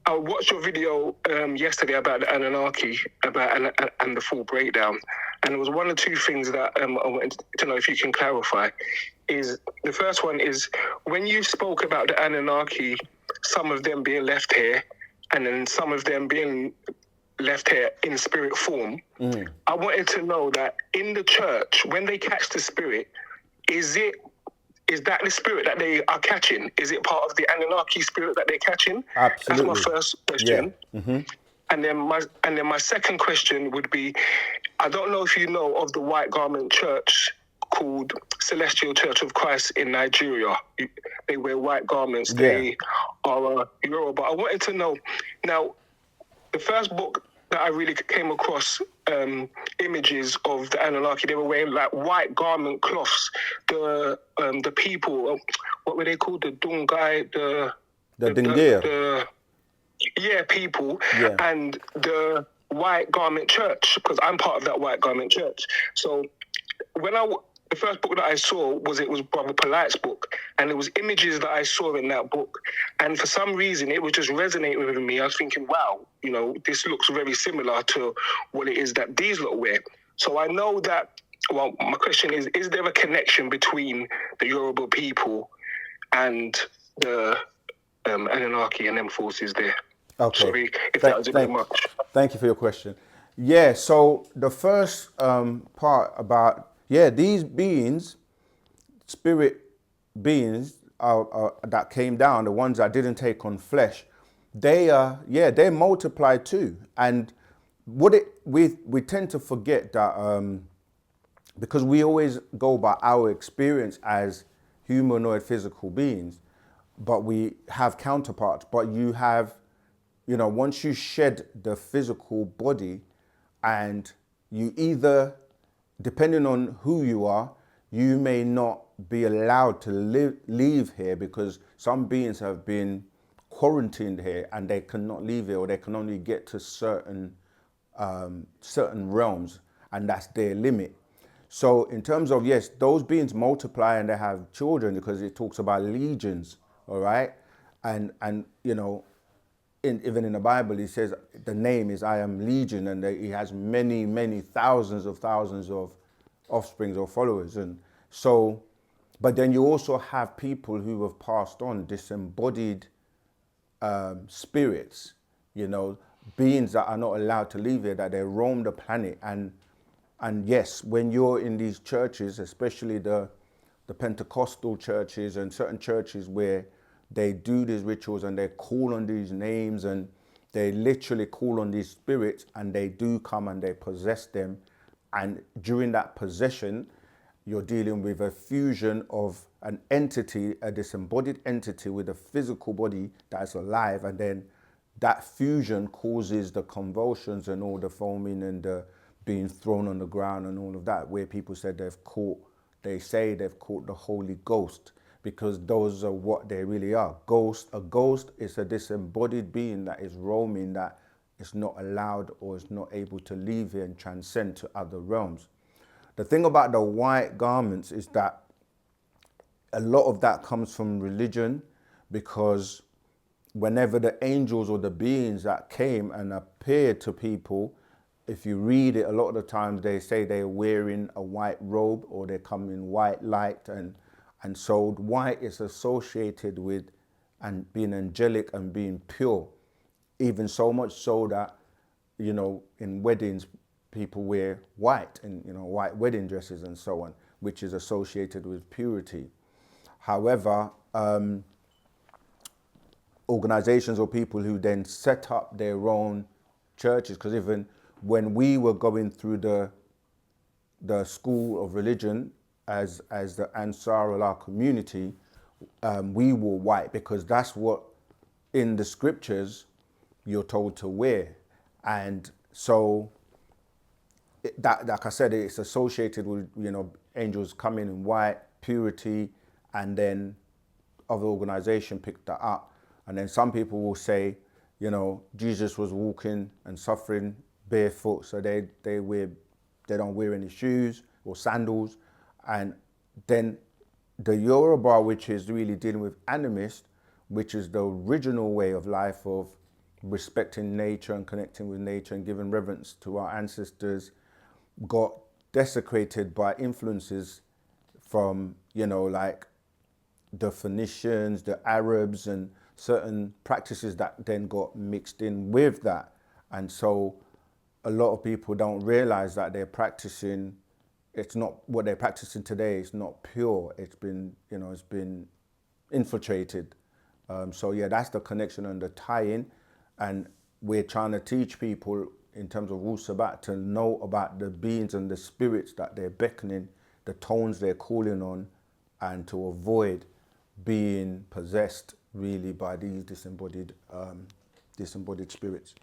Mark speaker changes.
Speaker 1: I watched your video yesterday about the Anunnaki, and the full breakdown, and there was one or two things that I wanted to know if you can clarify. Is the first one is when you spoke about the Anunnaki, some of them being left here, and then some of them being left here in spirit form. I wanted to know that in the church, when they catch the spirit, is that the spirit that they are catching? Is it part of the Anunnaki spirit that they're catching?
Speaker 2: Absolutely.
Speaker 1: That's my first question.
Speaker 2: Yeah.
Speaker 1: And then my second question would be, I don't know if you know of the white garment church called Celestial Church of Christ in Nigeria. They wear white garments.
Speaker 2: Yeah.
Speaker 1: They are a Yuroba. I wanted to know, now, the first book that I really came across images of the Anunnaki, they were wearing like white garment cloths. The people, what were they called? The Dungai,
Speaker 2: Dingir.
Speaker 1: people,
Speaker 2: Yeah.
Speaker 1: and the white garment church, because I'm part of that white garment church. So the first book that I saw was Brother Polite's book, and there was images that I saw in that book, and for some reason it was just resonating with me. I was thinking, wow, this looks very similar to what it is that these lot wear. So I know that. Well, my question is there a connection between the Yoruba people and the Anunnaki and them forces there?
Speaker 2: Okay.
Speaker 1: Sorry if that was a bit much.
Speaker 2: Thank you for your question. Yeah, so the first part about, these beings, spirit beings that came down, the ones that didn't take on flesh, they multiply too. And we tend to forget that because we always go by our experience as humanoid physical beings, but we have counterparts. But you have, once you shed the physical body, and you either, depending on who you are, you may not be allowed to leave here because some beings have been quarantined here and they cannot leave here, or they can only get to certain realms, and that's their limit. So in terms of, yes, those beings multiply and they have children because it talks about legions, all right? And even in the Bible, he says the name is I am Legion, and he has many, many thousands of offsprings or followers. And so, but then you also have people who have passed on, disembodied spirits, beings that are not allowed to leave here, that they roam the planet. And yes, when you're in these churches, especially the Pentecostal churches and certain churches where they do these rituals and they call on these names and they literally call on these spirits, and they do come and they possess them. And during that possession, you're dealing with a fusion of an entity, a disembodied entity with a physical body that's alive. And then that fusion causes the convulsions and all the foaming and the being thrown on the ground and all of that, where people said they say they've caught the Holy Ghost, because those are what they really are. A ghost is a disembodied being that is roaming, that is not allowed or is not able to leave here and transcend to other realms. The thing about the white garments is that a lot of that comes from religion, because whenever the angels or the beings that came and appeared to people, if you read it, a lot of the times they say they're wearing a white robe or they come in white light, and so white is associated with and being angelic and being pure. Even so much so that, in weddings, people wear white and, white wedding dresses and so on, which is associated with purity. However, organizations or people who then set up their own churches, because even when we were going through the school of religion as the Ansar Allah community, we wore white because that's what in the scriptures you're told to wear. And so that, like I said, it's associated with, angels coming in white, purity, and then other organization picked that up. And then some people will say, Jesus was walking and suffering barefoot, so they don't wear any shoes or sandals. And then the Yoruba, which is really dealing with animist, which is the original way of life of respecting nature and connecting with nature and giving reverence to our ancestors got desecrated by influences from, you know, like the Phoenicians, the Arabs, and certain practices that then got mixed in with that. And so a lot of people don't realize that they're practicing, it's not what they're practicing today, it's not pure. It's been, you know, it's been infiltrated. So yeah, that's the connection and the tie-in. And we're trying to teach people in terms of Wu-Sabat to know about the beings and the spirits that they're beckoning, the tones they're calling on, and to avoid being possessed really by these disembodied spirits.